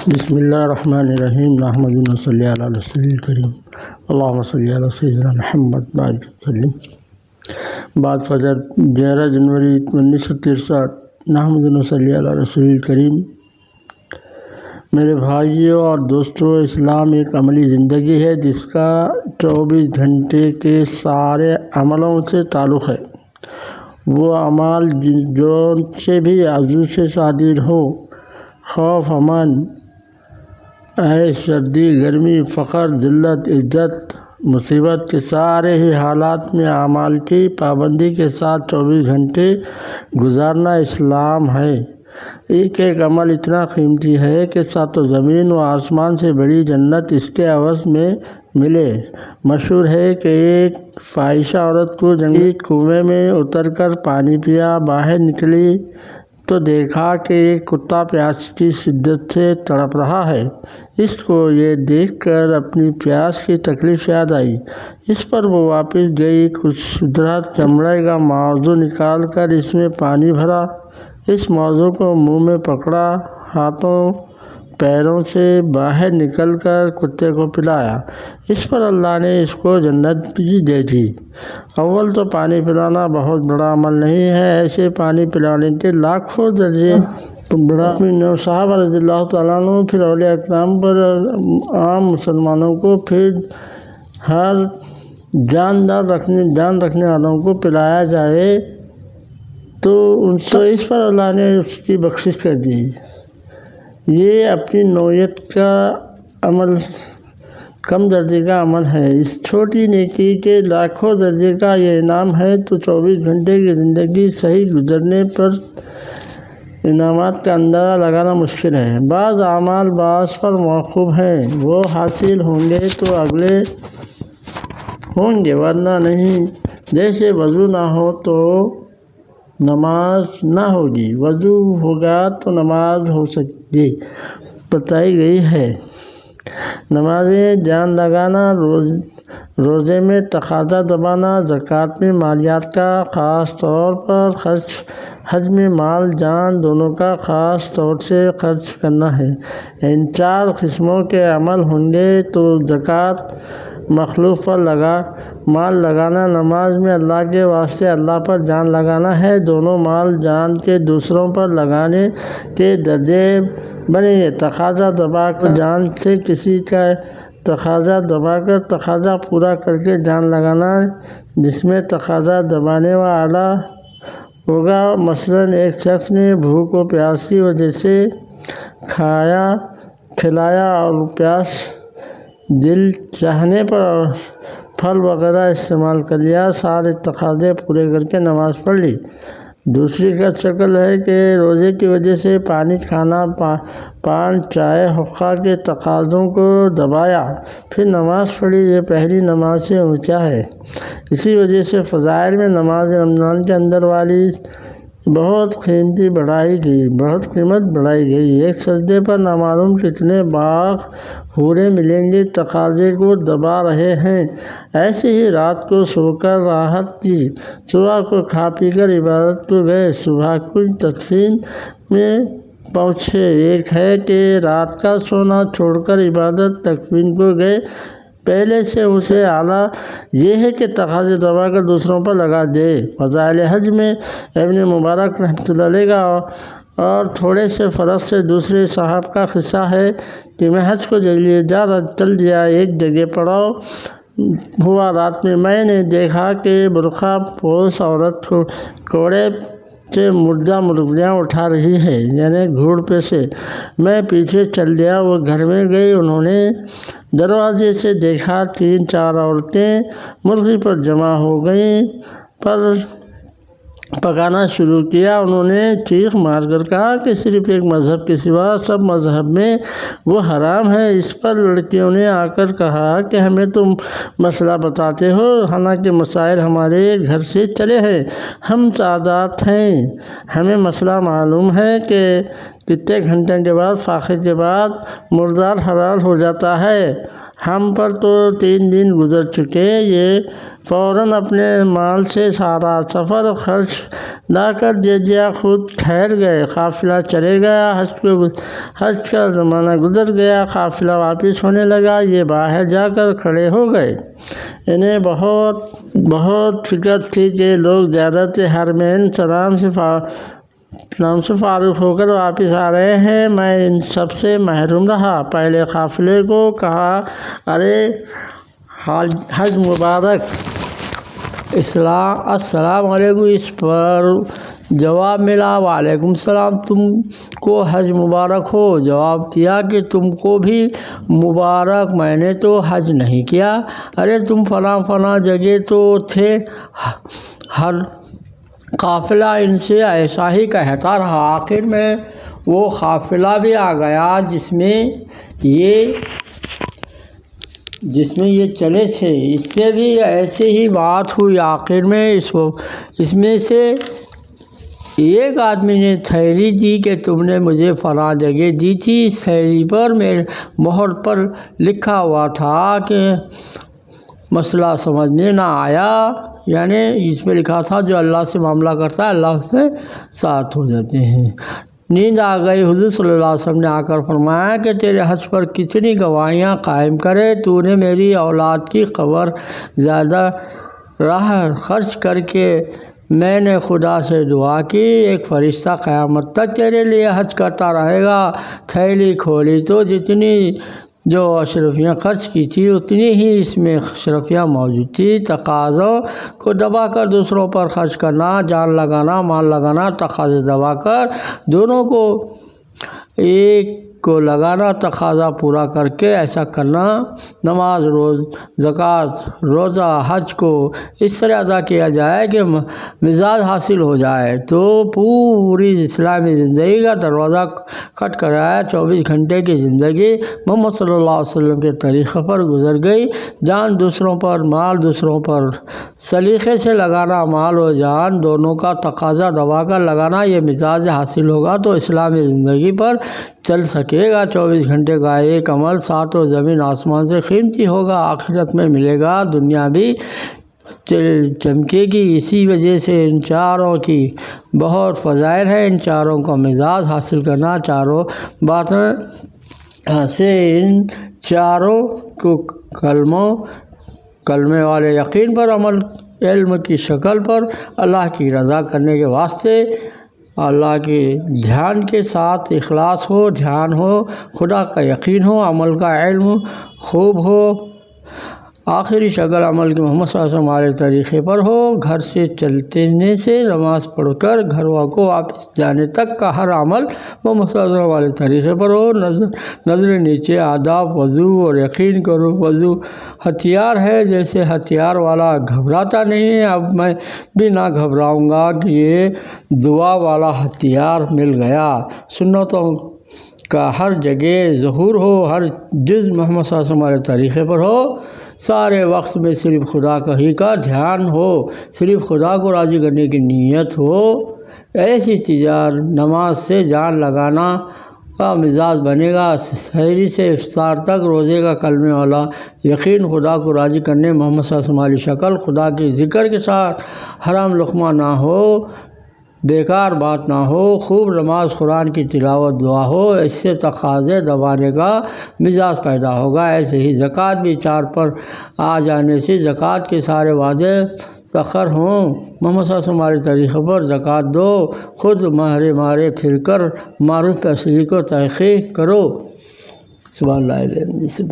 بسم اللہ الرحمن الرحیم نحمد و صلی علی رسول الکریم اللہم صلی علی سیدنا محمد بارک وسلم۔ بعد فجر 11 جنوری 1963 نحمد و صلی علی رسول الکریم۔ میرے بھائیوں اور دوستوں، اسلام ایک عملی زندگی ہے جس کا 24 گھنٹے کے سارے عملوں سے تعلق ہے۔ وہ اعمال جو سے بھی عضو سے صادر ہو، خوف، امن، عیش، سردی، گرمی، فقر، ذلت، عزت، مصیبت کے سارے ہی حالات میں اعمال کی پابندی کے ساتھ 24 گھنٹے گزارنا اسلام ہے۔ ایک ایک عمل اتنا قیمتی ہے کہ ساتوں زمین و آسمان سے بڑی جنت اس کے عوض میں ملے۔ مشہور ہے کہ ایک فاحشہ عورت کو جنگلی کنویں میں اتر کر پانی پیا، باہر نکلی تو دیکھا کہ ایک کتا پیاس کی شدت سے تڑپ رہا ہے۔ اس کو یہ دیکھ کر اپنی پیاس کی تکلیف یاد آئی۔ اس پر وہ واپس گئی، کچھ خوبصورت چمڑے کا موزوں نکال کر اس میں پانی بھرا، اس موزوں کو منہ میں پکڑا، ہاتھوں پیروں سے باہر نکل کر کتے کو پلایا۔ اس پر اللہ نے اس کو جنت بھی دے دی۔ اول تو پانی پلانا بہت بڑا عمل نہیں ہے، ایسے پانی پلانے کے لاکھوں درجے بڑا۔ صحابہ رضی اللہ تعالیٰ عنہ، پھر اولیاء اکرام پر، عام مسلمانوں کو، پھر ہر جان رکھنے والوں کو پلایا جائے تو اس پر اللہ نے اس کی بخشش کر دی۔ یہ اپنی نوعیت کا عمل کم درجے کا عمل ہے، اس چھوٹی نیکی کے لاکھوں درجے کا یہ انعام ہے۔ تو 24 گھنٹے کی زندگی صحیح گزرنے پر انعامات کا اندازہ لگانا مشکل ہے۔ بعض اعمال بعض پر موقوف ہیں، وہ حاصل ہوں گے تو اگلے ہوں گے ورنہ نہیں۔ جیسے وضو نہ ہو تو نماز نہ ہوگی، وضو ہوگا تو نماز ہو سکے بتائی گئی ہے۔ نمازیں جان لگانا، روزے میں تقاضا دبانا، زکوٰۃ میں مالیات کا خاص طور پر خرچ، حج میں مال جان دونوں کا خاص طور سے خرچ کرنا ہے۔ ان 4 قسموں کے عمل ہوں گے تو زکوٰۃ مخلوق پر مال لگانا، نماز میں اللہ کے واسطے اللہ پر جان لگانا ہے، دونوں مال جان کے دوسروں پر لگانے کے درجے بنیں گے۔ تقاضا دبا کر جان سے کسی کا تقاضا پورا کر کے جان لگانا، جس میں تقاضا دبانے والا ہوگا۔ مثلاً ایک شخص نے بھوک و پیاس کی وجہ سے کھلایا اور پیاس دل چاہنے پر پھل وغیرہ استعمال کر لیا، سارے تقاضے پورے کر کے نماز پڑھ لی۔ دوسری شکل ہے کہ روزے کی وجہ سے پانی، کھانا، پان، چائے، حقہ کے تقاضوں کو دبایا، پھر نماز پڑھی، یہ پہلی نماز سے اونچا ہے۔ اسی وجہ سے فضائل میں نماز رمضان کے اندر والی بہت قیمت بڑھائی گئی۔ ایک سجدے پر نامعلوم کتنے باغ حوریں ملیں گی، تقاضے کو دبا رہے ہیں۔ ایسے ہی رات کو سو کر راحت کی، صبح کو کھا پی کر عبادت کو گئے، صبح کی تکفین میں پہنچے۔ ایک ہے کہ رات کا سونا چھوڑ کر عبادت تکفین کو گئے، پہلے سے اسے اعلیٰ یہ ہے کہ تقاضے دبا کر دوسروں پر لگا دے۔ فضائل حج میں ابن مبارک رحمۃ اللہ علیہ کا اور تھوڑے سے فرق سے دوسرے صاحب کا قصہ ہے کہ میں حج کو چل دیا، ایک جگہ پڑاؤ ہوا، رات میں نے دیکھا کہ برقع پوش عورت کوڑے سے مردہ مرغیاں اٹھا رہی ہے، یعنی گھوڑ پہ سے۔ میں پیچھے چل دیا، وہ گھر میں گئی، انہوں نے دروازے سے دیکھا 3-4 عورتیں مرغی پر جمع ہو گئیں، پر پکانا شروع کیا۔ انہوں نے چیخ مار کر کہا کہ صرف ایک مذہب کے سوا سب مذہب میں وہ حرام ہے۔ اس پر لڑکیوں نے آ کر کہا کہ ہمیں تم مسئلہ بتاتے ہو، حالانکہ مسائل ہمارے گھر سے چلے ہیں، ہم سادات ہیں، ہمیں مسئلہ معلوم ہے کہ کتنے گھنٹے کے بعد فاقے کے بعد مردار حلال ہو جاتا ہے۔ ہم پر تو 3 دن گزر چکے، یہ فوراً اپنے مال سے سارا سفر خرچ نہ کر دے دیا، خود ٹھہر گئے۔ قافلہ چلے گیا، حج کا زمانہ گزر گیا، قافلہ واپس ہونے لگا، یہ باہر جا کر کھڑے ہو گئے۔ انہیں بہت فکر تھی کہ لوگ زیارت حرمین سلام سے فارغ ہو کر واپس آ رہے ہیں، میں ان سب سے محروم رہا۔ پہلے قافلے کو کہا، ارے حج مبارک، السلام علیکم۔ اس پر جواب ملا، وعلیکم السلام، تم کو حج مبارک ہو۔ جواب دیا کہ تم کو بھی مبارک، میں نے تو حج نہیں کیا۔ ارے تم فلاں جگہ تو تھے۔ ہر قافلہ ان سے ایسا ہی کہتا رہا۔ آخر میں وہ قافلہ بھی آ گیا جس میں یہ چلے تھے، اس سے بھی ایسی ہی بات ہوئی۔ آخر میں اس میں سے ایک آدمی نے تھیلی دی کہ تم نے مجھے فلاں جگہ دی تھی۔ اس تھیلی پر میرے مہر پر لکھا ہوا تھا کہ مسئلہ سمجھ میں نہ آیا، یعنی اس میں لکھا تھا جو اللہ سے معاملہ کرتا ہے اللہ اس سے ساتھ ہو جاتے ہیں۔ نیند آ گئی۔ حضور صلی اللہ علیہ وسلم نے آ کر فرمایا کہ تیرے حج پر کتنی گواہیاں قائم کرے، تو نے میری اولاد کی قبر زیادہ راہ خرچ کر کے میں نے خدا سے دعا کی، ایک فرشتہ قیامت تک تیرے لیے حج کرتا رہے گا۔ تھیلی کھولی تو جتنی جو اشرفیاں خرچ کی تھی اتنی ہی اس میں اشرفیاں موجود تھی۔ تقاضوں کو دبا کر دوسروں پر خرچ کرنا، جان لگانا، مال لگانا، تقاضے دبا کر دونوں کو ایک کو لگانا، تقاضا پورا کر کے ایسا کرنا۔ نماز، زکوٰۃ، روزہ، حج کو اس طرح ادا کیا جائے کہ مزاج حاصل ہو جائے تو پوری اسلامی زندگی کا دروازہ کھٹ کر آیا۔ 24 گھنٹے کی زندگی محمد صلی اللہ علیہ وسلم کے طریقے پر گزر گئی۔ جان دوسروں پر، مال دوسروں پر سلیقے سے لگانا، مال و جان دونوں کا تقاضا دبا کر لگانا، یہ مزاج حاصل ہوگا تو اسلامی زندگی پر چل سکے گا۔ 24 گھنٹے کا ایک عمل ساتوں زمین آسمان سے قیمتی ہوگا، آخرت میں ملے گا، دنیا بھی چمکے گی۔ اسی وجہ سے ان چاروں کی بہت فضائل ہے۔ ان چاروں کا مزاج حاصل کرنا، چاروں باتوں سے ان چاروں کو کلمے والے یقین پر عمل، علم کی شکل پر، اللہ کی رضا کرنے کے واسطے، اللہ کے دھیان کے ساتھ اخلاص ہو، دھیان ہو، خدا کا یقین ہو، عمل کا علم خوب ہو، آخری شکل عمل کی محمد صلی اللہ علیہ وسلم والے طریقے پر ہو، گھر سے چلنے سے نماز پڑھ کر گھر کو واپس جانے تک کا ہر عمل محمد صلی اللہ علیہ وسلم والے طریقے پر ہو۔ نظر نیچے آداب، وضو اور یقین کرو، وضو ہتھیار ہے، جیسے ہتھیار والا گھبراتا نہیں ہے، اب میں بھی نہ گھبراؤں گا کہ یہ دعا والا ہتھیار مل گیا۔ سنتوں کا ہر جگہ ظہور ہو، ہر جز محمد صلی اللہ علیہ وسلم والے طریقے پر ہو، سارے وقت میں صرف خدا کا دھیان ہو، صرف خدا کو راضی کرنے کی نیت ہو۔ ایسی نماز سے جان لگانا کا مزاج بنے گا، سحری سے افطار تک روزے کا کلمے والا یقین، خدا کو راضی کرنے محمد صلی اللہ علیہ وسلم والی شکل، خدا کے ذکر کے ساتھ حرام لقمہ نہ ہو، بیکار بات نہ ہو، خوب نماز، قرآن کی تلاوت، دعا ہو، اس سے تقاضے دبانے کا مزاج پیدا ہوگا۔ ایسے ہی زکوٰۃ بھی 4 پر آ جانے سے زکوٰۃ کے سارے وعدے تخر ہوں، محمد صلی اللہ علیہ وسلم والے طریقے پر زکوٰۃ دو، خود مارے پھر کر معروف اصلی کو تحقیق کرو۔ سبحان اللہ۔